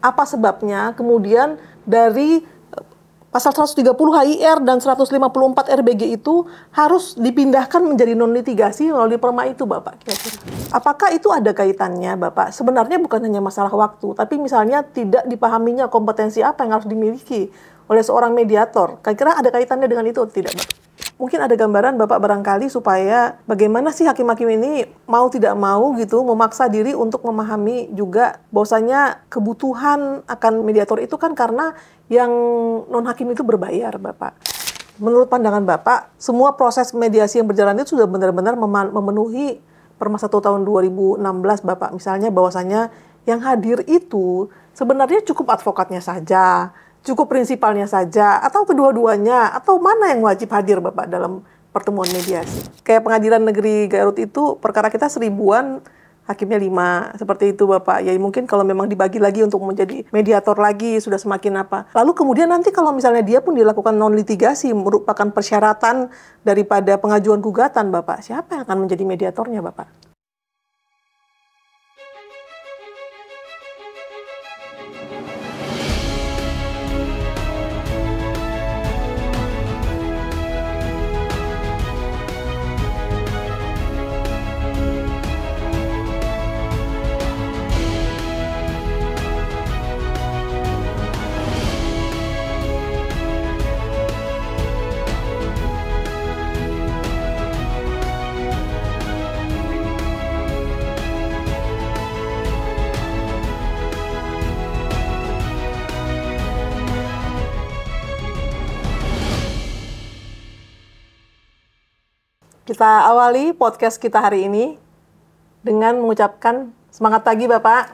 apa sebabnya kemudian dari pasal 130 HIR dan 154 RBG itu harus dipindahkan menjadi non-litigasi melalui perma itu, Bapak? Kira-kira. Apakah itu ada kaitannya, Bapak? Sebenarnya bukan hanya masalah waktu, tapi misalnya tidak dipahaminya kompetensi apa yang harus dimiliki oleh seorang mediator. Kira-kira ada kaitannya dengan itu atau tidak, Bapak? Mungkin ada gambaran Bapak barangkali supaya bagaimana sih hakim-hakim ini mau tidak mau gitu memaksa diri untuk memahami juga bahwasanya kebutuhan akan mediator itu kan karena yang non-hakim itu berbayar, Bapak. Menurut pandangan Bapak, semua proses mediasi yang berjalan itu sudah benar-benar memenuhi Perma 1 tahun 2016, Bapak. Misalnya bahwasanya yang hadir itu sebenarnya cukup advokatnya saja, cukup prinsipalnya saja, atau kedua-duanya, atau mana yang wajib hadir, Bapak, dalam pertemuan mediasi. Kayak Pengadilan Negeri Garut itu, perkara kita 1000-an, hakimnya 5, seperti itu, Bapak. Ya mungkin kalau memang dibagi lagi untuk menjadi mediator lagi, sudah semakin apa. Lalu kemudian nanti kalau misalnya dia pun dilakukan non-litigasi, merupakan persyaratan daripada pengajuan gugatan, Bapak, siapa yang akan menjadi mediatornya, Bapak? Kita awali podcast kita hari ini dengan mengucapkan semangat pagi, Bapak.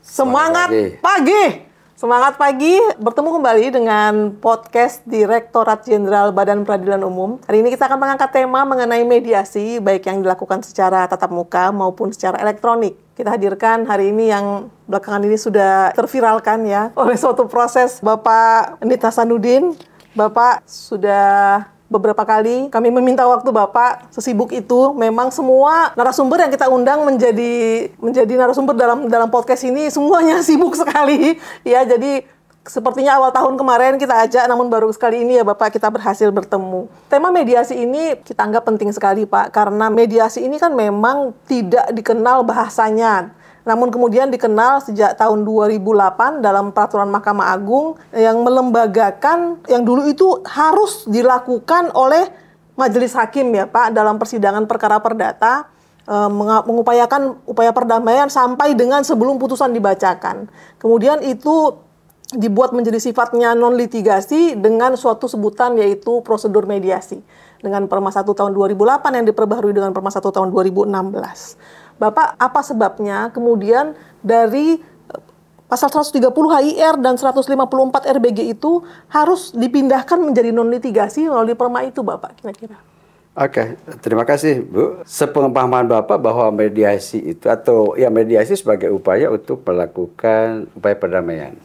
Semangat pagi! Semangat pagi, bertemu kembali dengan podcast Direktorat Jenderal Badan Peradilan Umum. Hari ini kita akan mengangkat tema mengenai mediasi, baik yang dilakukan secara tatap muka maupun secara elektronik. Kita hadirkan hari ini yang belakangan ini sudah terviralkan ya oleh suatu proses Bapak Nit Hasanuddin. Bapak sudah beberapa kali kami meminta waktu Bapak, sesibuk itu memang semua narasumber yang kita undang menjadi narasumber dalam podcast ini semuanya sibuk sekali ya. Jadi sepertinya awal tahun kemarin kita ajak, namun baru sekali ini ya Bapak kita berhasil bertemu. Tema mediasi ini kita anggap penting sekali, Pak, karena mediasi ini kan memang tidak dikenal bahasanya. Namun kemudian dikenal sejak tahun 2008 dalam peraturan Mahkamah Agung yang melembagakan yang dulu itu harus dilakukan oleh majelis hakim ya Pak dalam persidangan perkara perdata, mengupayakan upaya perdamaian sampai dengan sebelum putusan dibacakan. Kemudian itu dibuat menjadi sifatnya non-litigasi dengan suatu sebutan yaitu prosedur mediasi. Dengan Perma 1 tahun 2008 yang diperbaharui dengan Perma 1 tahun 2016. Bapak, apa sebabnya kemudian dari pasal 130 HIR dan 154 RBG itu harus dipindahkan menjadi non-litigasi melalui perma itu, Bapak, kira-kira? Oke, terima kasih, Bu. Sepengetahuan Bapak bahwa mediasi itu, atau ya mediasi sebagai upaya untuk melakukan upaya perdamaian.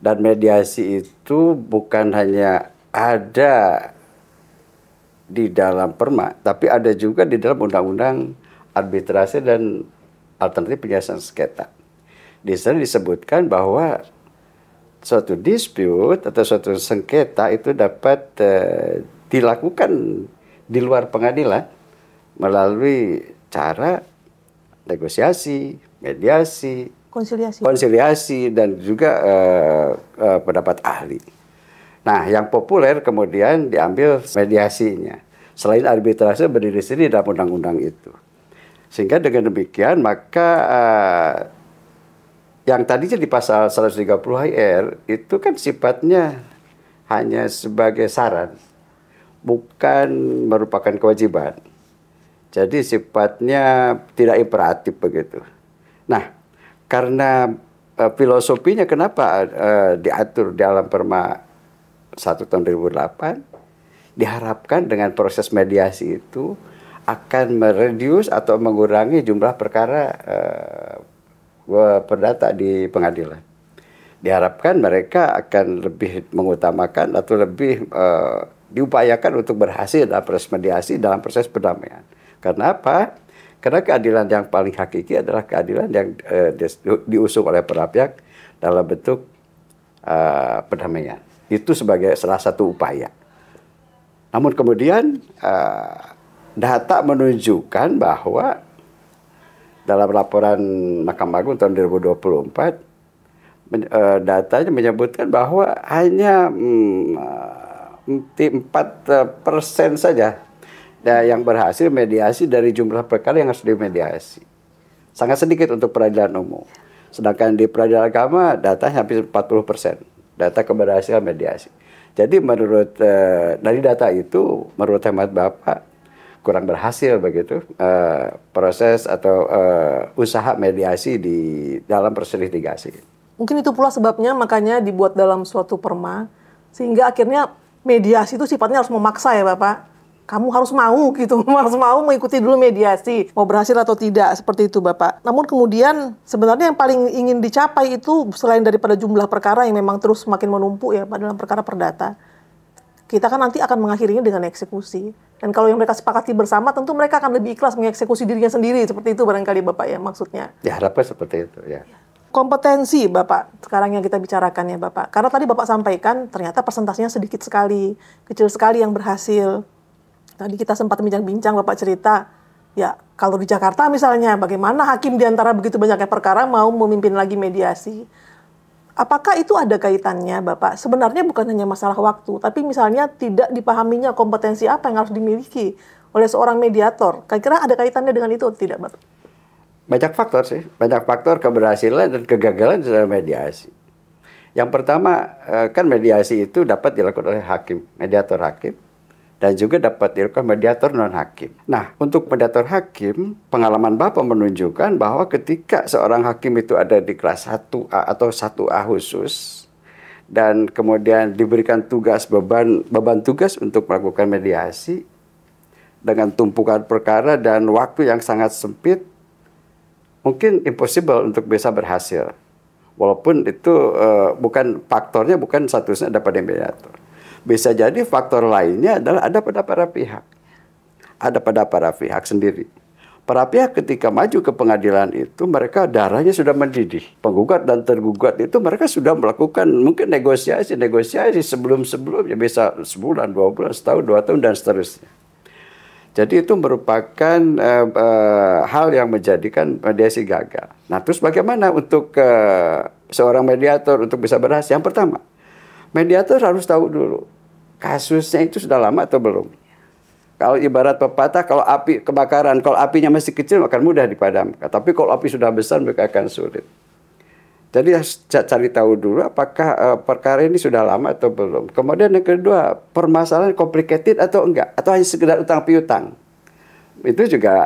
Dan mediasi itu bukan hanya ada di dalam perma, tapi ada juga di dalam undang-undang arbitrase dan alternatif penyelesaian sengketa. Di sana disebutkan bahwa suatu dispute atau suatu sengketa itu dapat dilakukan di luar pengadilan melalui cara negosiasi, mediasi, konsiliasi dan juga pendapat ahli. Nah, yang populer kemudian diambil mediasinya. Selain arbitrase berdiri sendiri dalam undang-undang itu. Sehingga dengan demikian maka yang tadinya di pasal 130 HIR itu kan sifatnya hanya sebagai saran, bukan merupakan kewajiban. Jadi sifatnya tidak imperatif begitu. Nah, karena filosofinya kenapa diatur dalam Perma 1 tahun 2008, diharapkan dengan proses mediasi itu akan mereduce atau mengurangi jumlah perkara perdata di pengadilan. Diharapkan mereka akan lebih mengutamakan atau lebih diupayakan untuk berhasil dalam proses mediasi, dalam proses perdamaian. Karena apa? Karena keadilan yang paling hakiki adalah keadilan yang diusung oleh para pihak dalam bentuk perdamaian. Itu sebagai salah satu upaya. Namun kemudian data menunjukkan bahwa dalam laporan Mahkamah Agung tahun 2024, datanya menyebutkan bahwa hanya 4% saja yang berhasil mediasi dari jumlah perkara yang harus dimediasi. Sangat sedikit untuk peradilan umum. Sedangkan di peradilan agama datanya hampir 40%. Data keberhasilan mediasi. Jadi menurut dari data itu, menurut hemat Bapak, kurang berhasil begitu proses atau usaha mediasi di dalam proses litigasi. Mungkin itu pula sebabnya makanya dibuat dalam suatu perma, sehingga akhirnya mediasi itu sifatnya harus memaksa ya Bapak. Kamu harus mau gitu, harus mau mengikuti dulu mediasi, mau berhasil atau tidak, seperti itu Bapak. Namun kemudian sebenarnya yang paling ingin dicapai itu selain daripada jumlah perkara yang memang terus semakin menumpuk ya Pak dalam perkara perdata, kita kan nanti akan mengakhirinya dengan eksekusi. Dan kalau yang mereka sepakati bersama, tentu mereka akan lebih ikhlas mengeksekusi dirinya sendiri, seperti itu barangkali Bapak ya maksudnya. Diharapkan seperti itu ya. Kompetensi Bapak, sekarang yang kita bicarakan ya Bapak. Karena tadi Bapak sampaikan ternyata persentasenya sedikit sekali, kecil sekali yang berhasil. Tadi kita sempat bincang-bincang, Bapak cerita, ya kalau di Jakarta misalnya, bagaimana hakim di antara begitu banyaknya perkara mau memimpin lagi mediasi. Apakah itu ada kaitannya, Bapak? Sebenarnya bukan hanya masalah waktu, tapi misalnya tidak dipahaminya kompetensi apa yang harus dimiliki oleh seorang mediator. Kira-kira ada kaitannya dengan itu atau tidak, Bapak? Banyak faktor sih, banyak faktor keberhasilan dan kegagalan dalam mediasi. Yang pertama, kan mediasi itu dapat dilakukan oleh hakim, mediator hakim. Dan juga dapat dilakukan mediator non-hakim. Nah, untuk mediator hakim, pengalaman Bapak menunjukkan bahwa ketika seorang hakim itu ada di kelas 1A atau 1A khusus, dan kemudian diberikan tugas beban tugas untuk melakukan mediasi, dengan tumpukan perkara dan waktu yang sangat sempit, mungkin impossible untuk bisa berhasil. Walaupun itu faktornya bukan satu-satunya ada pada mediator. Bisa jadi faktor lainnya adalah ada pada para pihak. Ada pada para pihak sendiri. Para pihak ketika maju ke pengadilan itu, mereka darahnya sudah mendidih. Penggugat dan tergugat itu mereka sudah melakukan mungkin negosiasi sebelum-sebelumnya. Bisa sebulan, 2 bulan, setahun, 2 tahun, dan seterusnya. Jadi itu merupakan hal yang menjadikan mediasi gagal. Nah, terus bagaimana untuk seorang mediator untuk bisa berhasil? Yang pertama, mediator harus tahu dulu kasusnya itu sudah lama atau belum. Kalau ibarat pepatah, kalau api kebakaran, kalau apinya masih kecil akan mudah dipadamkan. Tapi kalau api sudah besar mereka akan sulit. Jadi harus cari tahu dulu apakah perkara ini sudah lama atau belum. Kemudian yang kedua, permasalahan complicated atau enggak, atau hanya sekedar utang piutang. Itu juga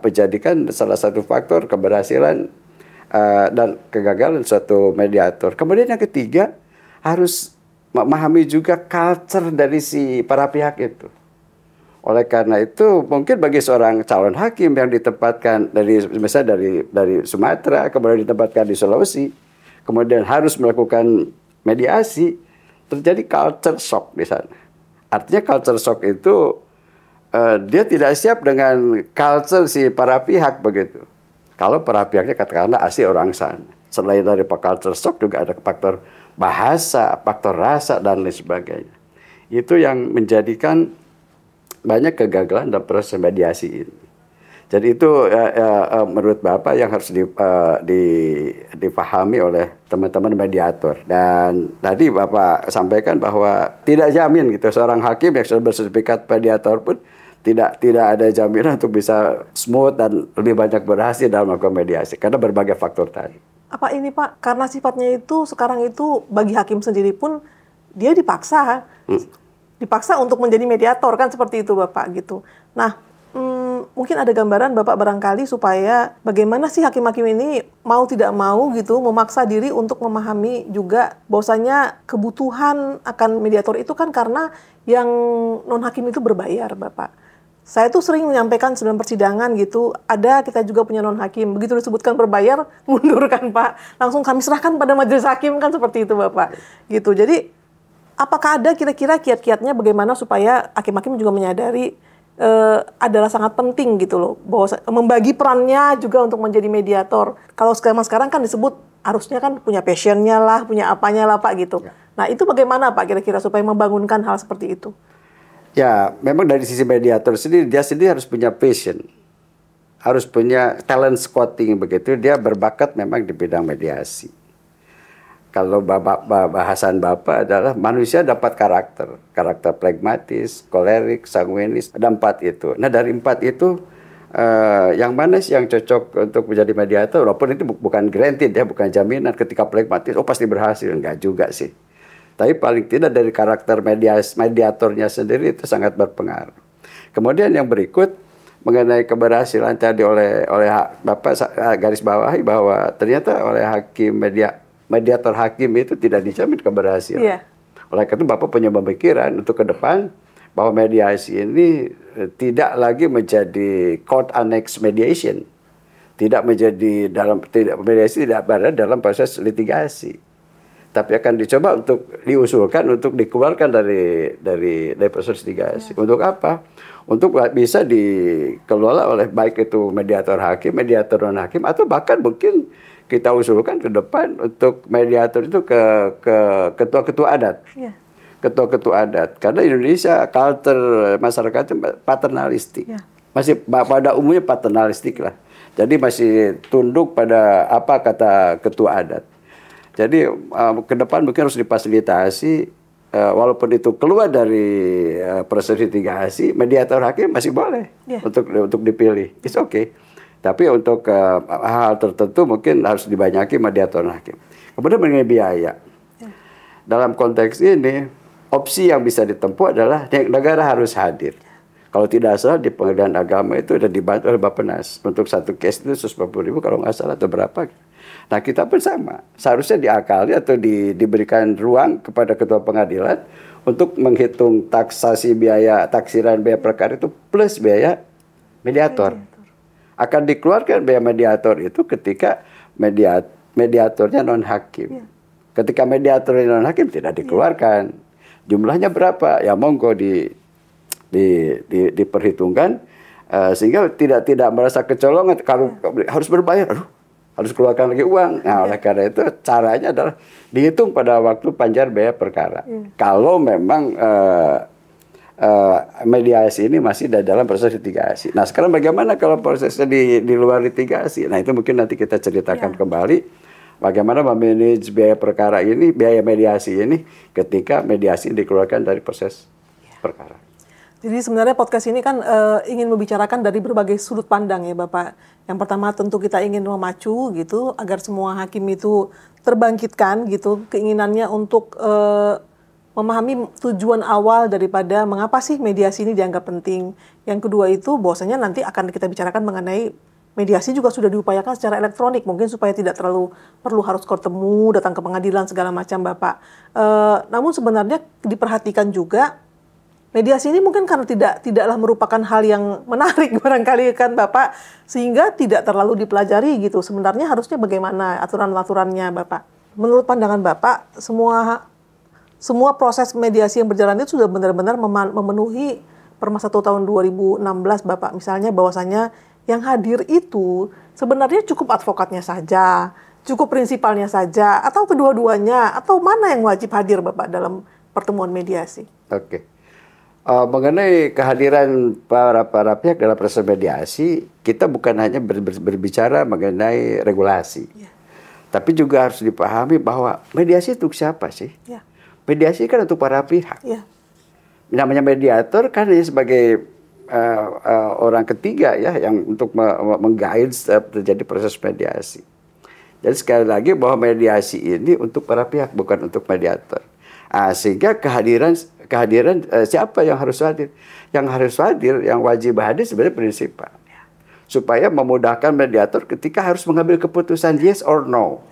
menjadikan salah satu faktor keberhasilan dan kegagalan suatu mediator. Kemudian yang ketiga, harus memahami juga culture dari si para pihak itu. Oleh karena itu, mungkin bagi seorang calon hakim yang ditempatkan misalnya dari Sumatera, kemudian ditempatkan di Sulawesi, kemudian harus melakukan mediasi, terjadi culture shock di sana. Artinya culture shock itu dia tidak siap dengan culture si para pihak begitu. Kalau para pihaknya katakanlah asli orang sana. Selain dari culture shock juga ada faktor bahasa, faktor rasa, dan lain sebagainya. Itu yang menjadikan banyak kegagalan dalam proses mediasi ini. Jadi itu menurut Bapak yang harus dipahami oleh teman-teman mediator. Dan tadi Bapak sampaikan bahwa tidak jamin gitu seorang hakim yang sudah bersertifikat mediator pun tidak ada jaminan untuk bisa smooth dan lebih banyak berhasil dalam melakukan mediasi karena berbagai faktor tadi. Apa ini Pak, karena sifatnya itu sekarang itu bagi hakim sendiri pun dia dipaksa untuk menjadi mediator kan seperti itu Bapak gitu. Nah, mungkin ada gambaran Bapak barangkali supaya bagaimana sih hakim-hakim ini mau tidak mau gitu memaksa diri untuk memahami juga bahwasanya kebutuhan akan mediator itu kan karena yang non hakim itu berbayar Bapak. Saya tuh sering menyampaikan sebelum persidangan gitu, kita juga punya non-hakim. Begitu disebutkan berbayar, mundur kan Pak. Langsung kami serahkan pada majelis hakim kan seperti itu Bapak. Gitu. Jadi, apakah ada kira-kira kiat-kiatnya bagaimana supaya hakim-hakim juga menyadari adalah sangat penting gitu loh. Bahwa membagi perannya juga untuk menjadi mediator. Kalau sekarang kan disebut harusnya kan punya passionnya lah, punya apanya lah Pak gitu. Ya. Nah itu bagaimana Pak kira-kira supaya membangunkan hal seperti itu? Ya, memang dari sisi mediator sendiri, dia sendiri harus punya passion. Harus punya talent scouting begitu, dia berbakat memang di bidang mediasi. Kalau bahasan Bapak adalah manusia dapat karakter pragmatis, kolerik, sanguinis, ada 4 itu. Nah dari 4 itu, yang mana sih yang cocok untuk menjadi mediator? Walaupun itu bukan granted ya, bukan jaminan ketika pragmatis, oh pasti berhasil, enggak juga sih. Tapi paling tidak dari karakter mediatornya sendiri itu sangat berpengaruh. Kemudian yang berikut, mengenai keberhasilan tadi oleh Bapak garis bawahi bahwa ternyata oleh mediator hakim itu tidak dijamin keberhasilan. Yeah. Oleh karena itu Bapak punya pemikiran untuk ke depan bahwa mediasi ini tidak lagi menjadi court annex mediation. Mediasi tidak berada dalam proses litigasi. Tapi akan dicoba untuk diusulkan untuk dikeluarkan dari proses litigasi. Untuk apa? Untuk bisa dikelola oleh baik itu mediator hakim, mediator non hakim, atau bahkan mungkin kita usulkan ke depan untuk mediator itu ke ketua-ketua adat. Yeah. Ketua-ketua adat. Karena Indonesia culture masyarakatnya paternalistik. Yeah. Masih pada umumnya paternalistik lah. Jadi masih tunduk pada apa kata ketua adat. Jadi ke depan mungkin harus difasilitasi, walaupun itu keluar dari proses litigasi, mediator hakim masih boleh untuk dipilih. It's okay. Tapi untuk hal tertentu mungkin harus dibanyaki mediator hakim. Kemudian mengenai biaya. Dalam konteks ini, opsi yang bisa ditempuh adalah negara harus hadir. Kalau tidak salah di Pengadilan Agama itu sudah dibantu oleh Bappenas. Untuk satu case itu 140.000 kalau nggak salah atau berapa. Nah kita pun sama. Seharusnya diakali atau diberikan ruang kepada ketua pengadilan untuk menghitung taksasi biaya, taksiran biaya perkara itu plus biaya mediator. Akan dikeluarkan biaya mediator itu ketika mediatornya non hakim. Ketika mediatornya non hakim tidak dikeluarkan. Jumlahnya berapa? Ya monggo diperhitungkan sehingga tidak merasa kecolongan kalau harus berbayar. Aduh, harus keluarkan lagi uang. Nah, oleh karena itu caranya adalah dihitung pada waktu panjar biaya perkara. Kalau memang mediasi ini masih dalam proses litigasi. Nah, sekarang bagaimana kalau prosesnya di luar litigasi? Nah, itu mungkin nanti kita ceritakan kembali bagaimana memanage biaya perkara ini, biaya mediasi ini ketika mediasi dikeluarkan dari proses perkara. Jadi sebenarnya podcast ini kan ingin membicarakan dari berbagai sudut pandang ya Bapak. Yang pertama tentu kita ingin memacu gitu agar semua hakim itu terbangkitkan gitu keinginannya untuk memahami tujuan awal daripada mengapa sih mediasi ini dianggap penting. Yang kedua itu bahwasanya nanti akan kita bicarakan mengenai mediasi juga sudah diupayakan secara elektronik mungkin supaya tidak terlalu perlu harus ketemu, datang ke pengadilan segala macam Bapak. Namun sebenarnya diperhatikan juga mediasi ini mungkin karena tidaklah merupakan hal yang menarik barangkali kan Bapak, sehingga tidak terlalu dipelajari gitu. Sebenarnya harusnya bagaimana aturan-aturannya Bapak? Menurut pandangan Bapak, semua proses mediasi yang berjalan itu sudah benar-benar memenuhi Perma 1 tahun 2016 Bapak. Misalnya bahwasannya yang hadir itu sebenarnya cukup advokatnya saja, cukup prinsipalnya saja, atau kedua-duanya, atau mana yang wajib hadir Bapak dalam pertemuan mediasi? Oke. Mengenai kehadiran para pihak dalam proses mediasi, kita bukan hanya berbicara mengenai regulasi, tapi juga harus dipahami bahwa mediasi untuk siapa sih? Mediasi kan untuk para pihak. Namanya mediator kan sebagai orang ketiga ya yang untuk meng-guide terjadi proses mediasi. Jadi sekali lagi bahwa mediasi ini untuk para pihak bukan untuk mediator. Sehingga kehadiran siapa yang harus hadir? Yang harus hadir, yang wajib hadir sebenarnya prinsipal. Supaya memudahkan mediator ketika harus mengambil keputusan yes or no.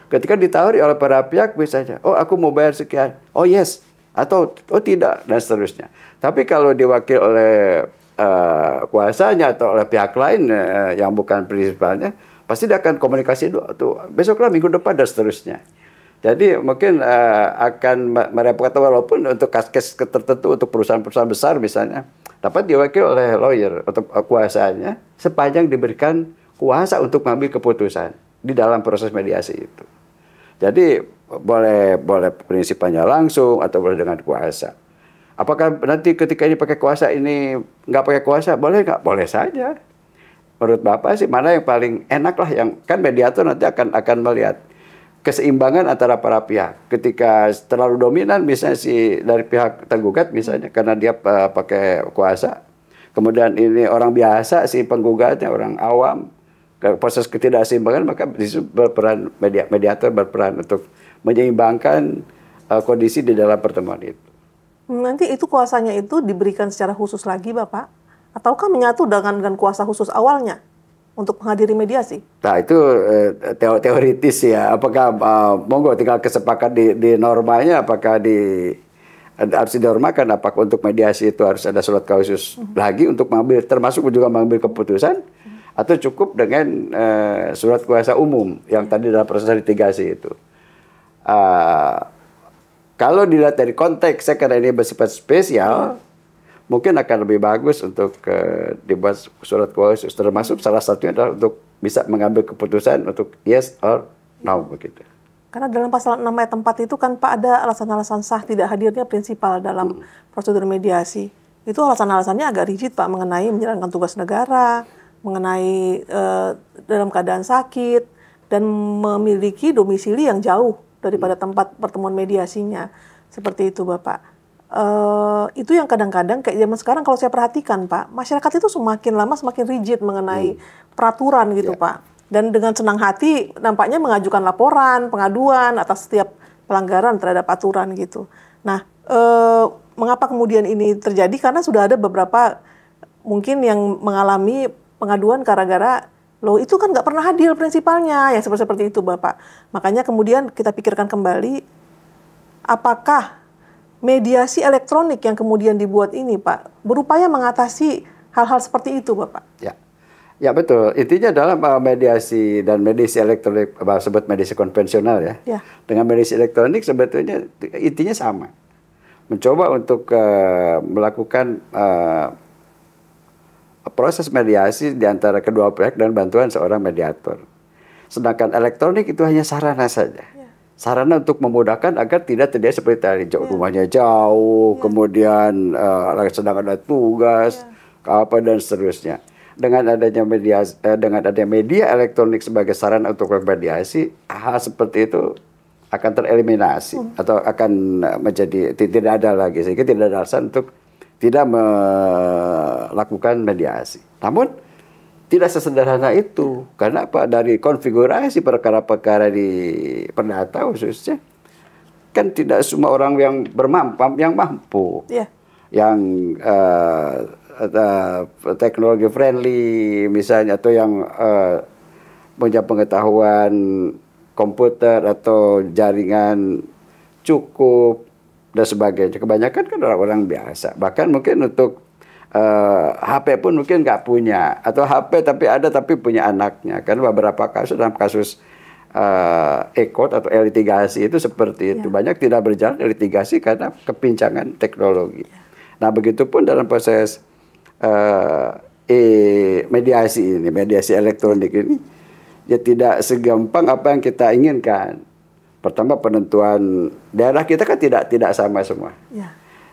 Ketika ditawari oleh para pihak misalnya, oh aku mau bayar sekian, oh yes, atau oh tidak, dan seterusnya. Tapi kalau diwakil oleh kuasanya atau oleh pihak lain yang bukan prinsipalnya, pasti dia akan komunikasi tuh besoklah minggu depan dan seterusnya. Jadi mungkin akan merepotkan walaupun untuk kasus tertentu untuk perusahaan-perusahaan besar misalnya dapat diwakil oleh lawyer atau kuasanya sepanjang diberikan kuasa untuk mengambil keputusan di dalam proses mediasi itu. Jadi boleh prinsipnya langsung atau boleh dengan kuasa. Apakah nanti ketika ini pakai kuasa, ini nggak pakai kuasa, boleh nggak? Boleh saja. Menurut Bapak sih mana yang paling enak lah, yang kan mediator nanti akan melihat keseimbangan antara para pihak. Ketika terlalu dominan misalnya dari pihak tergugat misalnya karena dia pakai kuasa, kemudian ini orang biasa si penggugatnya orang awam, proses ketidakseimbangan, maka disitu berperan mediator berperan untuk menyeimbangkan kondisi di dalam pertemuan itu. Nanti itu kuasanya itu diberikan secara khusus lagi Bapak? Ataukah menyatu dengan kuasa khusus awalnya untuk menghadiri mediasi? Nah itu teoritis ya. Apakah monggo tinggal kesepakat di normanya, apakah harus dinormakan, apakah untuk mediasi itu harus ada surat khusus lagi untuk mengambil, termasuk juga mengambil keputusan, atau cukup dengan surat kuasa umum yang tadi dalam proses litigasi itu. Kalau dilihat dari konteksnya karena ini bersifat spesial, mungkin akan lebih bagus untuk dibuat surat khusus, termasuk salah satunya adalah untuk bisa mengambil keputusan untuk yes or no begitu. Karena dalam pasal 6 ayat 4 itu kan Pak ada alasan-alasan sah tidak hadirnya prinsipal dalam prosedur mediasi. Itu alasan-alasannya agak rigid Pak, mengenai menjalankan tugas negara, mengenai dalam keadaan sakit, dan memiliki domisili yang jauh daripada tempat pertemuan mediasinya. Seperti itu Bapak. Itu yang kadang-kadang kayak zaman sekarang kalau saya perhatikan Pak, masyarakat itu semakin lama semakin rigid mengenai peraturan gitu Pak. Dan dengan senang hati nampaknya mengajukan laporan, pengaduan atas setiap pelanggaran terhadap aturan gitu. Nah, mengapa kemudian ini terjadi? Karena sudah ada beberapa mungkin yang mengalami pengaduan gara-gara loh itu kan nggak pernah hadir prinsipalnya, yang seperti itu Bapak. Makanya kemudian kita pikirkan kembali, apakah mediasi elektronik yang kemudian dibuat ini Pak berupaya mengatasi hal-hal seperti itu Bapak? Ya betul. Intinya dalam mediasi dan mediasi elektronik, sebut mediasi konvensional ya. Dengan mediasi elektronik sebetulnya intinya sama. Mencoba untuk melakukan proses mediasi di antara kedua pihak dan bantuan seorang mediator. Sedangkan elektronik itu hanya sarana saja. Sarana untuk memudahkan agar tidak terjadi seperti tadi, rumahnya jauh, kemudian sedang ada tugas, apa dan seterusnya. Dengan adanya media elektronik sebagai sarana untuk bermediasi, hal seperti itu akan tereliminasi atau akan menjadi tidak ada lagi, sehingga tidak ada alasan untuk tidak melakukan mediasi. Namun tidak sesederhana itu. Karena apa? Dari konfigurasi perkara-perkara di perdata khususnya, kan tidak semua orang yang mampu, yang teknologi friendly misalnya, atau yang punya pengetahuan komputer atau jaringan cukup dan sebagainya. Kebanyakan kan orang-orang biasa. Bahkan mungkin untuk HP pun mungkin nggak punya, atau HP tapi punya anaknya. Karena beberapa kasus, dalam kasus e-court atau litigasi itu seperti itu. Banyak tidak berjalan litigasi karena kepincangan teknologi. Nah begitupun dalam proses mediasi elektronik ini, ya tidak segampang apa yang kita inginkan. Pertama, penentuan daerah kita kan tidak sama semua.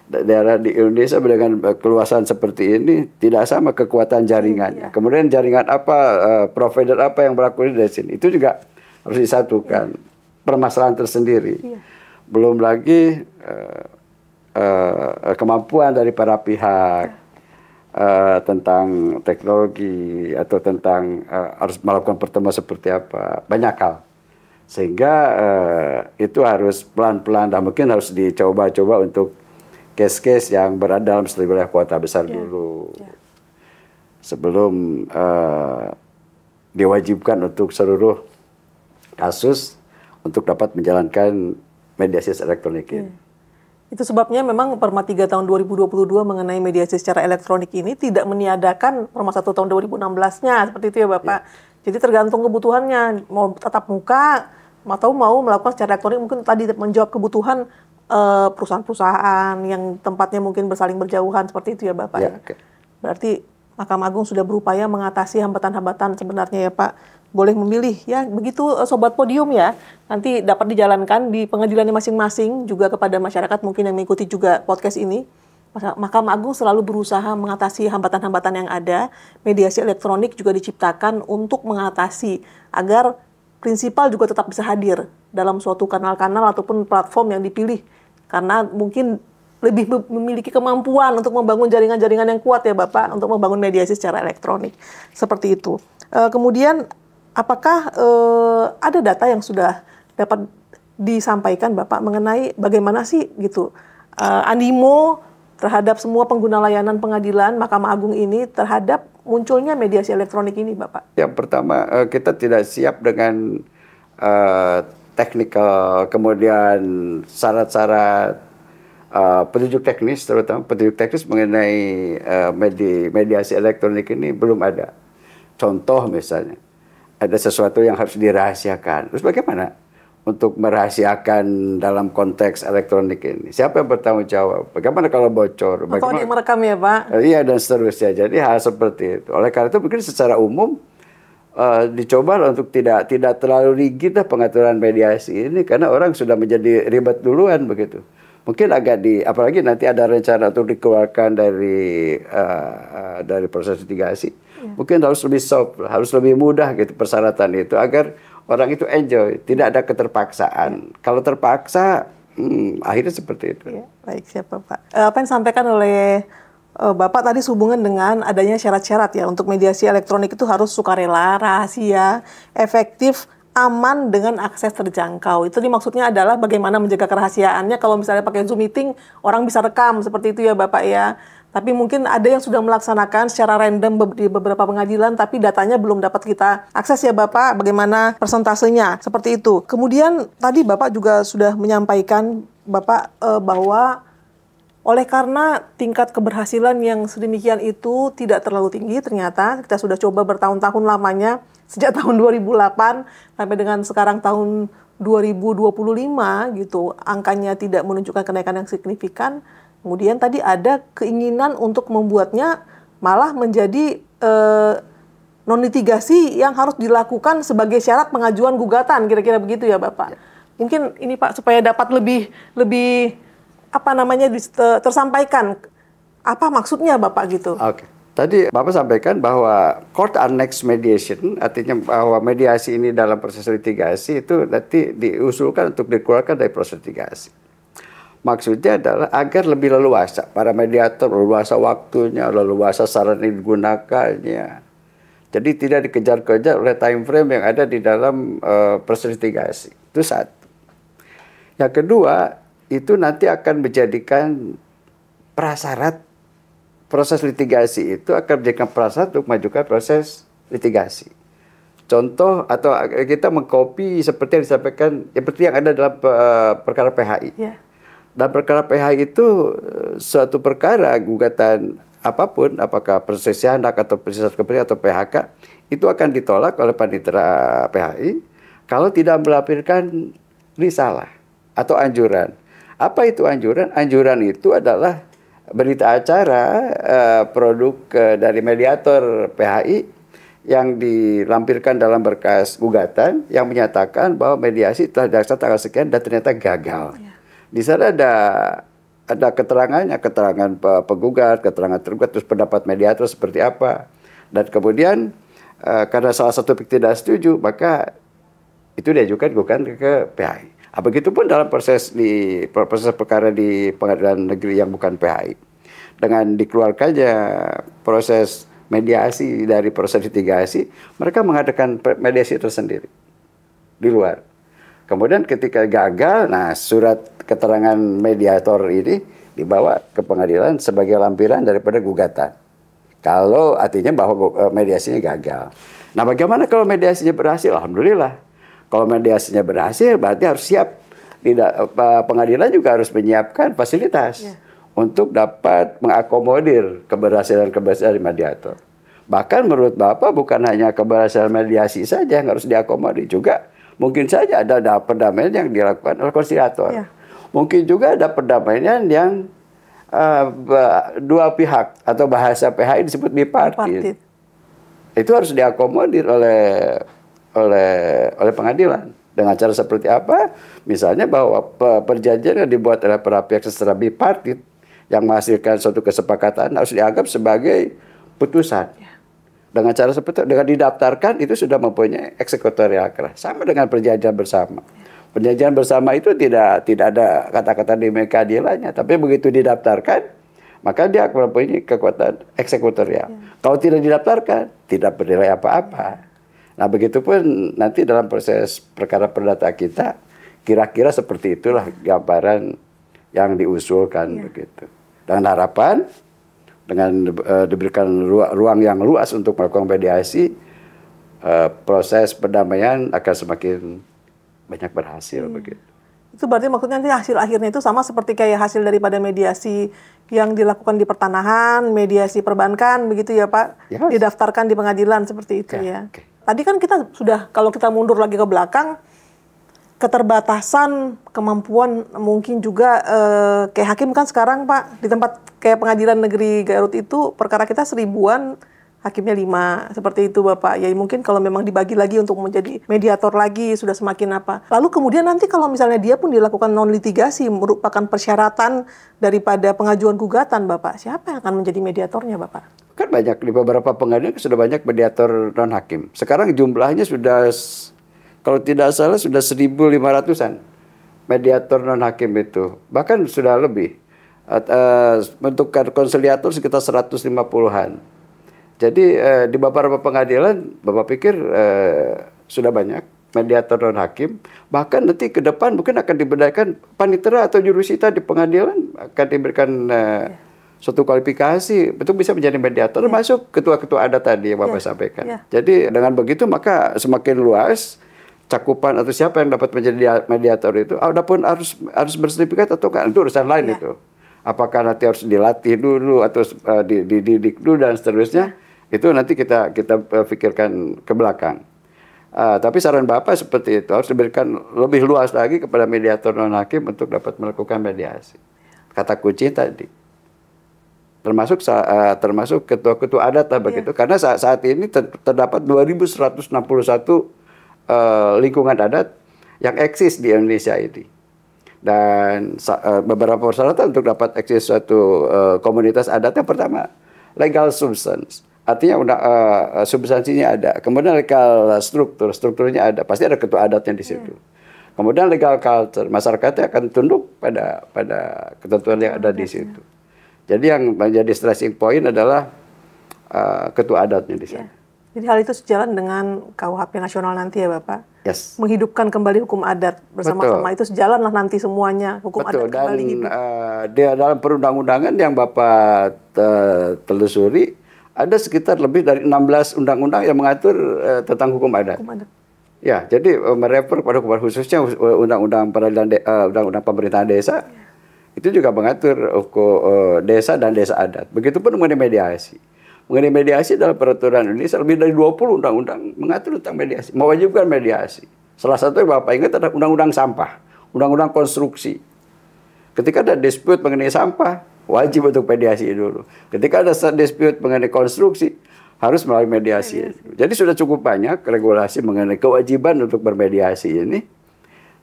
Daerah di Indonesia dengan keluasan seperti ini tidak sama kekuatan jaringannya. Kemudian jaringan apa, provider apa yang berlaku di sini, itu juga harus disatukan. Permasalahan tersendiri. Belum lagi kemampuan dari para pihak tentang teknologi atau tentang harus melakukan pertemuan seperti apa, banyak hal. Sehingga itu harus pelan-pelan dan mungkin harus dicoba-coba untuk case-case yang berada dalam wilayah kota besar dulu. Sebelum diwajibkan untuk seluruh kasus untuk dapat menjalankan mediasi elektronik ini. Itu sebabnya memang Perma 3 tahun 2022 mengenai mediasi secara elektronik ini tidak meniadakan Perma 1 tahun 2016-nya, seperti itu ya Bapak. Jadi tergantung kebutuhannya, mau tatap muka atau mau melakukan secara elektronik, mungkin tadi menjawab kebutuhan perusahaan-perusahaan yang tempatnya mungkin bersaling berjauhan, seperti itu ya Bapak. Berarti Mahkamah Agung sudah berupaya mengatasi hambatan-hambatan sebenarnya ya Pak, boleh memilih ya. Begitu Sobat Podium ya. Nanti dapat dijalankan di pengadilannya masing-masing juga kepada masyarakat mungkin yang mengikuti juga podcast ini. Mahkamah Agung selalu berusaha mengatasi hambatan-hambatan yang ada. Mediasi elektronik juga diciptakan untuk mengatasi agar prinsipal juga tetap bisa hadir dalam suatu kanal-kanal ataupun platform yang dipilih. Karena mungkin lebih memiliki kemampuan untuk membangun jaringan-jaringan yang kuat ya Bapak, untuk membangun mediasi secara elektronik. Seperti itu. Kemudian, apakah ada data yang sudah dapat disampaikan Bapak mengenai bagaimana sih gitu animo terhadap semua pengguna layanan pengadilan Mahkamah Agung ini terhadap munculnya mediasi elektronik ini, Bapak? Yang pertama, kita tidak siap dengan teknikal, kemudian syarat-syarat petunjuk teknis, terutama petunjuk teknis mengenai mediasi elektronik ini belum ada. Contoh misalnya, ada sesuatu yang harus dirahasiakan. Terus bagaimana untuk merahasiakan dalam konteks elektronik ini? Siapa yang bertanggung jawab? Bagaimana kalau bocor? Atau ada yang merekam ya, Pak? Iya, dan seterusnya. Jadi hal seperti itu. Oleh karena itu mungkin secara umum dicoba untuk tidak terlalu rigid pengaturan mediasi ini, karena orang sudah menjadi ribet duluan begitu. Mungkin agak apalagi nanti ada rencana untuk dikeluarkan dari proses litigasi. Ya. Mungkin harus lebih soft, harus lebih mudah gitu persyaratan itu agar orang itu enjoy, tidak ada keterpaksaan. Kalau terpaksa, akhirnya seperti itu. Ya, baik, siapa Pak? Apa yang disampaikan oleh Bapak tadi sehubungan dengan adanya syarat-syarat ya untuk mediasi elektronik itu harus sukarela, rahasia, efektif, aman dengan akses terjangkau. Itu maksudnya adalah bagaimana menjaga kerahasiaannya. Kalau misalnya pakai Zoom meeting, orang bisa rekam seperti itu ya Bapak ya. Tapi mungkin ada yang sudah melaksanakan secara random di beberapa pengadilan, tapi datanya belum dapat kita akses ya Bapak, bagaimana persentasenya, seperti itu. Kemudian tadi Bapak juga sudah menyampaikan Bapak bahwa oleh karena tingkat keberhasilan yang sedemikian itu tidak terlalu tinggi, ternyata kita sudah coba bertahun-tahun lamanya, sejak tahun 2008 sampai dengan sekarang tahun 2025 gitu, angkanya tidak menunjukkan kenaikan yang signifikan. Kemudian tadi ada keinginan untuk membuatnya malah menjadi non-litigasi yang harus dilakukan sebagai syarat pengajuan gugatan, kira-kira begitu ya Bapak. Mungkin ini Pak supaya dapat lebih tersampaikan apa maksudnya Bapak gitu. Oke. Tadi Bapak sampaikan bahwa court annexed mediation, artinya bahwa mediasi ini dalam proses litigasi itu nanti diusulkan untuk dikeluarkan dari proses litigasi. Maksudnya adalah agar lebih leluasa, para mediator leluasa waktunya, leluasa saran yang digunakannya. Jadi tidak dikejar-kejar oleh time frame yang ada di dalam proses litigasi. Itu satu. Yang kedua, itu nanti akan menjadikan prasyarat proses litigasi itu akan menjadikan prasyarat untuk mengajukan proses litigasi. Contoh atau kita mengcopy seperti yang disampaikan, seperti yang ada dalam perkara PHI. Yeah. Dan perkara PHI itu suatu perkara gugatan apapun, apakah perselisihan hak atau perselisihan kepentingan atau PHK, itu akan ditolak oleh panitera PHI kalau tidak melampirkan risalah atau anjuran. Apa itu anjuran? Anjuran itu adalah berita acara produk dari mediator PHI yang dilampirkan dalam berkas gugatan yang menyatakan bahwa mediasi telah dilaksanakan tanggal sekian dan ternyata gagal. Yeah. Di sana ada keterangannya, keterangan penggugat, keterangan tergugat, terus pendapat mediator seperti apa. Dan kemudian karena salah satu pihak tidak setuju, maka itu diajukan gugatan ke PHI. Begitupun dalam proses perkara di pengadilan negeri yang bukan PHI. Dengan dikeluarkannya proses mediasi dari proses litigasi, mereka mengadakan mediasi tersendiri di luar. Kemudian ketika gagal, nah surat keterangan mediator ini dibawa ke pengadilan sebagai lampiran daripada gugatan. Kalau artinya bahwa mediasinya gagal. Nah bagaimana kalau mediasinya berhasil? Alhamdulillah. Kalau mediasinya berhasil berarti harus siap. Pengadilan juga harus menyiapkan fasilitas untuk dapat mengakomodir keberhasilan mediator. Bahkan menurut Bapak bukan hanya keberhasilan mediasi saja yang harus diakomodir, juga mungkin saja ada perdamaian yang dilakukan oleh konsiliator. Ya. Mungkin juga ada perdamaian yang dua pihak atau bahasa PHI disebut bipartit. Itu harus diakomodir oleh oleh pengadilan. Dengan cara seperti apa? Misalnya bahwa perjanjian yang dibuat oleh para pihak secara bipartit yang menghasilkan suatu kesepakatan harus dianggap sebagai putusan. Dengan cara seperti itu, dengan didaftarkan itu sudah mempunyai eksekutorial keras. Sama dengan perjanjian bersama. Perjanjian bersama itu tidak ada kata-kata demi keadilannya, tapi begitu didaftarkan, maka dia mempunyai kekuatan eksekutorial. Kalau tidak didaftarkan, tidak bernilai apa-apa. Nah, begitupun nanti dalam proses perkara perdata kita, kira-kira seperti itulah gambaran yang diusulkan begitu. Dengan harapan, dengan diberikan ruang yang luas untuk melakukan mediasi, proses perdamaian akan semakin banyak berhasil begitu. Itu berarti maksudnya nanti hasil akhirnya itu sama seperti kayak hasil daripada mediasi yang dilakukan di pertanahan, mediasi perbankan, begitu ya Pak? Yes. Didaftarkan di pengadilan seperti itu ya. Okay. Tadi kan kita sudah, kalau kita mundur lagi ke belakang, keterbatasan kemampuan mungkin juga kayak hakim kan sekarang Pak, di tempat kayak pengadilan negeri Garut itu perkara kita 1000-an, hakimnya 5, seperti itu Bapak. Ya mungkin kalau memang dibagi lagi untuk menjadi mediator lagi sudah semakin apa. Lalu kemudian nanti kalau misalnya dia pun dilakukan non-litigasi merupakan persyaratan daripada pengajuan gugatan Bapak, siapa yang akan menjadi mediatornya Bapak? Kan banyak, di beberapa pengadilan sudah banyak mediator non-hakim. Sekarang jumlahnya sudah, kalau tidak salah sudah 1.500-an mediator non-hakim itu. Bahkan sudah lebih. Untuk konsiliator sekitar 150-an. Jadi di beberapa pengadilan, Bapak pikir sudah banyak mediator non-hakim. Bahkan nanti ke depan mungkin akan dibedakan panitera atau jurusita di pengadilan akan diberikan suatu kualifikasi, betul bisa menjadi mediator, termasuk ketua-ketua adat tadi yang Bapak sampaikan. Jadi dengan begitu maka semakin luas cakupan atau siapa yang dapat menjadi mediator itu. Adapun harus bersertifikat atau kan itu urusan lain itu. Apakah nanti harus dilatih dulu atau dididik dulu dan seterusnya, itu nanti kita pikirkan ke belakang. Tapi saran Bapak seperti itu, harus diberikan lebih luas lagi kepada mediator non-hakim untuk dapat melakukan mediasi. Kata kunci tadi. Termasuk ketua-ketua adat begitu. Karena saat ini terdapat 2.161 lingkungan adat yang eksis di Indonesia ini. Dan beberapa persyaratan untuk dapat eksis suatu komunitas adat yang pertama, legal substance. Artinya substansinya ada. Kemudian legal strukturnya ada. Pasti ada ketua adatnya di situ. Kemudian legal culture, masyarakatnya akan tunduk pada ketentuan yang ada di situ. Jadi yang menjadi stressing point adalah ketua adatnya di sana. Jadi hal itu sejalan dengan KUHP nasional nanti ya Bapak? Yes. Menghidupkan kembali hukum adat bersama-sama itu sejalan lah nanti semuanya hukum adat kembali hidup. Dia dalam perundang-undangan yang Bapak telusuri ada sekitar lebih dari 16 undang-undang yang mengatur tentang hukum adat. Ya, jadi merefer pada hukum khususnya undang-undang pemerintahan desa. Itu juga mengatur hukum desa dan desa adat. Begitupun mengenai mediasi. Mengenai mediasi dalam peraturan Indonesia lebih dari 20 undang-undang mengatur tentang mediasi, mewajibkan mediasi. Salah satu yang Bapak ingat adalah undang-undang sampah, undang-undang konstruksi. Ketika ada dispute mengenai sampah, wajib untuk mediasi dulu. Ketika ada dispute mengenai konstruksi, harus melalui mediasi. Jadi sudah cukup banyak regulasi mengenai kewajiban untuk bermediasi ini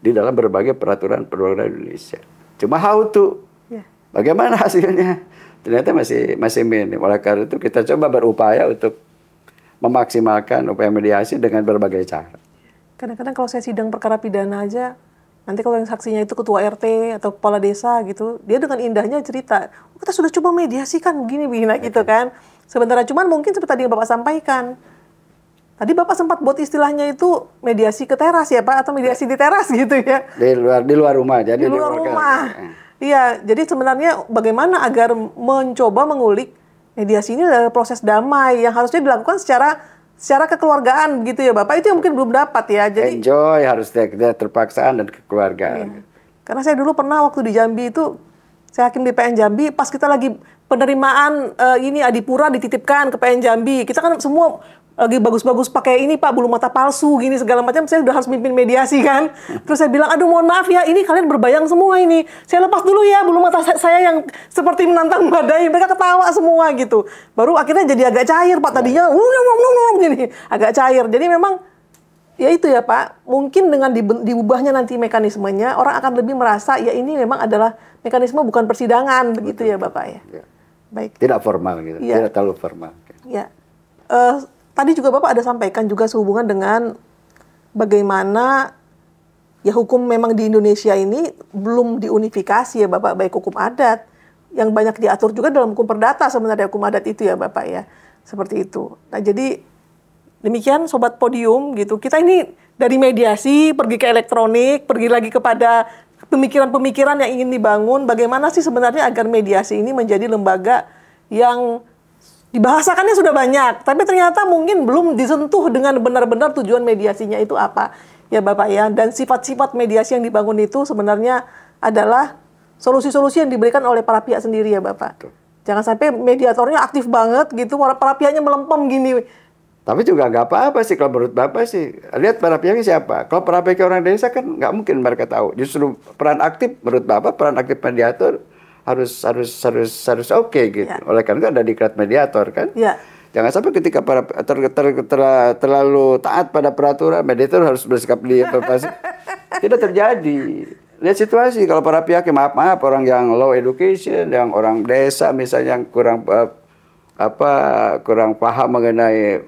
di dalam berbagai peraturan perundang-undangan Indonesia. Cuma how to, bagaimana hasilnya? Ternyata masih minim. Oleh karena itu kita coba berupaya untuk memaksimalkan upaya mediasi dengan berbagai cara. Kadang-kadang kalau saya sidang perkara pidana aja, nanti kalau yang saksinya itu ketua RT atau kepala desa gitu, dia dengan indahnya cerita, kita sudah coba mediasi kan begini gitu kan. Sebenarnya cuman mungkin seperti tadi yang Bapak sampaikan. Tadi Bapak sempat buat istilahnya itu mediasi ke teras ya Pak, atau mediasi di teras gitu ya. Di luar rumah. Jadi di luar rumah. Iya, jadi sebenarnya bagaimana agar mencoba mengulik mediasi ini adalah proses damai yang harusnya dilakukan secara kekeluargaan gitu ya Bapak. Itu yang mungkin belum dapat ya. Jadi enjoy harus terpaksaan dan kekeluargaan. Iya. Karena saya dulu pernah waktu di Jambi itu, saya hakim di PN Jambi, pas kita lagi penerimaan ini Adipura dititipkan ke PN Jambi. Kita kan semua lagi bagus-bagus pakai ini Pak, bulu mata palsu gini segala macam, saya udah harus mimpin mediasi kan. Terus saya bilang, aduh mohon maaf ya, ini kalian berbayang semua ini. Saya lepas dulu ya bulu mata saya yang seperti menantang badai. Mereka ketawa semua gitu. Baru akhirnya jadi agak cair Pak, tadinya gini, agak cair. Jadi memang ya itu ya Pak, mungkin dengan diubahnya nanti mekanismenya, orang akan lebih merasa ya ini memang adalah mekanisme bukan persidangan, begitu ya Bapak ya. Ya. Baik. Tidak formal gitu, Ya. tidak terlalu formal. Ya. Tadi juga Bapak ada sampaikan juga sehubungan dengan bagaimana ya hukum memang di Indonesia ini belum diunifikasi ya Bapak, baik hukum adat yang banyak diatur juga dalam hukum perdata sebenarnya hukum adat itu ya Bapak ya. Seperti itu. Nah, jadi demikian Sobat Podium gitu. Kita ini dari mediasi pergi ke elektronik, pergi lagi kepada pemikiran-pemikiran yang ingin dibangun. Bagaimana sih sebenarnya agar mediasi ini menjadi lembaga yang dibahasakannya sudah banyak, tapi ternyata mungkin belum disentuh dengan benar-benar tujuan mediasinya itu apa. Ya Bapak ya, dan sifat-sifat mediasi yang dibangun itu sebenarnya adalah solusi-solusi yang diberikan oleh para pihak sendiri ya Bapak. Jangan sampai mediatornya aktif banget gitu, para pihaknya melempem gini. Tapi juga nggak apa-apa sih kalau menurut Bapak sih. Lihat para pihaknya siapa. Kalau para pihak orang desa kan nggak mungkin mereka tahu. Justru peran aktif menurut Bapak, peran aktif mediator harus oke gitu. Ya. Oleh karena itu ada diklat mediator kan. Ya. Jangan sampai ketika para terlalu taat pada peraturan, mediator harus bersikap pasti. Tidak terjadi. Lihat situasi kalau para pihak maaf orang yang low education, yang orang desa misalnya yang kurang paham mengenai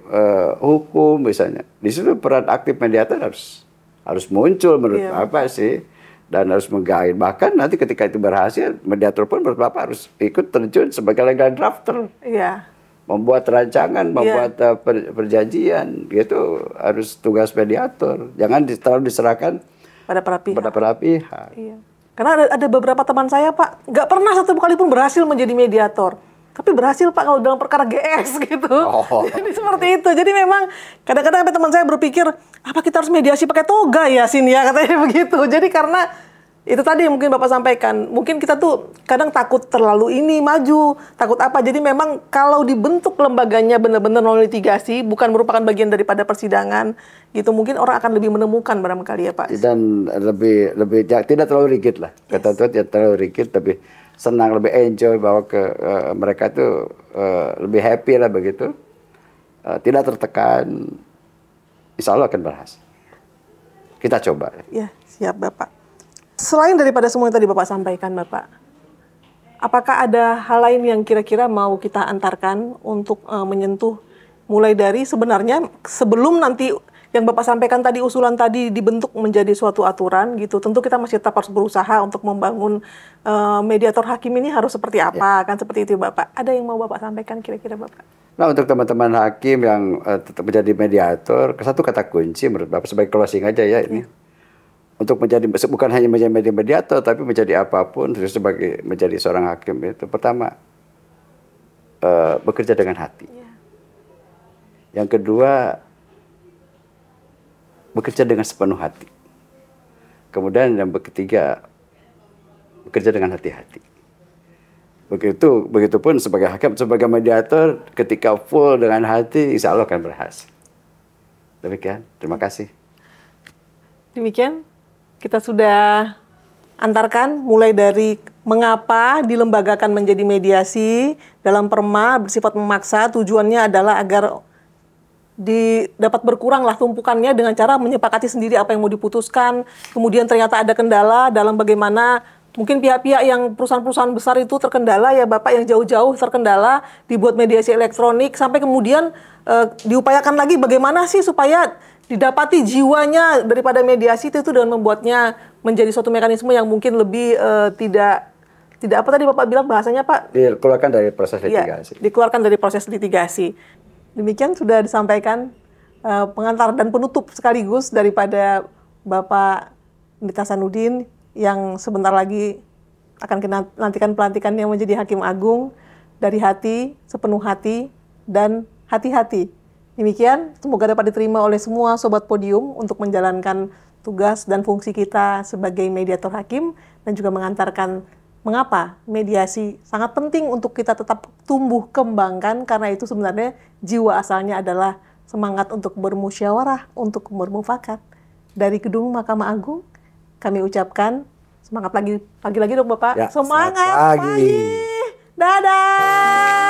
hukum misalnya. Di situ peran aktif mediator harus muncul menurut Bapak sih, dan harus menggait. Bahkan nanti ketika itu berhasil, mediator pun menurut Bapak harus ikut terjun sebagai legal drafter. Iya. Membuat rancangan, membuat perjanjian, gitu harus tugas mediator. Jangan terlalu diserahkan pada para pihak. Iya. Karena ada beberapa teman saya Pak, nggak pernah satu kali pun berhasil menjadi mediator. Tapi berhasil Pak kalau dalam perkara GS gitu. Oh. Jadi seperti itu. Jadi memang kadang-kadang teman saya berpikir, apa kita harus mediasi pakai toga ya Sin ya, katanya begitu. Jadi karena itu tadi yang mungkin Bapak sampaikan, mungkin kita tuh kadang takut terlalu ini maju, takut apa. Jadi memang kalau dibentuk lembaganya benar-benar non litigasi, bukan merupakan bagian daripada persidangan, gitu mungkin orang akan lebih menemukan barangkali ya Pak. Dan lebih tidak terlalu rigid lah. Ketentuan tidak terlalu rigid, tapi senang, lebih enjoy bahwa mereka tuh lebih happy lah begitu, tidak tertekan, insya Allah akan berhasil. Kita coba. Ya, siap Bapak. Selain daripada semua yang tadi Bapak sampaikan Bapak, apakah ada hal lain yang kira-kira mau kita antarkan untuk menyentuh mulai dari sebenarnya sebelum nanti yang Bapak sampaikan tadi, usulan tadi dibentuk menjadi suatu aturan gitu, tentu kita masih tetap harus berusaha untuk membangun mediator hakim ini harus seperti apa, kan seperti itu Bapak. Ada yang mau Bapak sampaikan kira-kira Bapak? Nah, untuk teman-teman hakim yang tetap menjadi mediator, satu kata kunci menurut Bapak sebagai closing aja ya ini. Untuk bukan hanya menjadi mediator, tapi menjadi apapun, sebagai menjadi seorang hakim itu pertama bekerja dengan hati. Yang kedua, bekerja dengan sepenuh hati. Kemudian yang ketiga, bekerja dengan hati-hati. Begitupun sebagai hakim, sebagai mediator, ketika full dengan hati, insya Allah akan berhasil. Demikian, terima kasih. Demikian, kita sudah antarkan mulai dari mengapa dilembagakan menjadi mediasi dalam perma bersifat memaksa, tujuannya adalah agar dapat berkuranglah tumpukannya dengan cara menyepakati sendiri apa yang mau diputuskan. Kemudian ternyata ada kendala dalam bagaimana mungkin pihak-pihak yang perusahaan-perusahaan besar itu terkendala ya Bapak, yang jauh-jauh terkendala, dibuat mediasi elektronik, sampai kemudian diupayakan lagi bagaimana sih supaya didapati jiwanya daripada mediasi itu dengan membuatnya menjadi suatu mekanisme yang mungkin lebih tidak apa tadi Bapak bilang bahasanya Pak? Dikeluarkan dari proses litigasi. Ya, dikeluarkan dari proses litigasi. Demikian sudah disampaikan pengantar dan penutup sekaligus daripada Bapak Nita Sanudin yang sebentar lagi akan kita nantikan pelantikannya menjadi Hakim Agung dari hati, sepenuh hati, dan hati-hati. Demikian, semoga dapat diterima oleh semua Sobat Podium untuk menjalankan tugas dan fungsi kita sebagai mediator hakim dan juga mengantarkan mengapa mediasi sangat penting untuk kita tetap tumbuh kembangkan, karena itu sebenarnya jiwa asalnya adalah semangat untuk bermusyawarah, untuk bermufakat. Dari Gedung Mahkamah Agung, kami ucapkan semangat pagi lagi dong Bapak. Ya, semangat pagi. Dadah.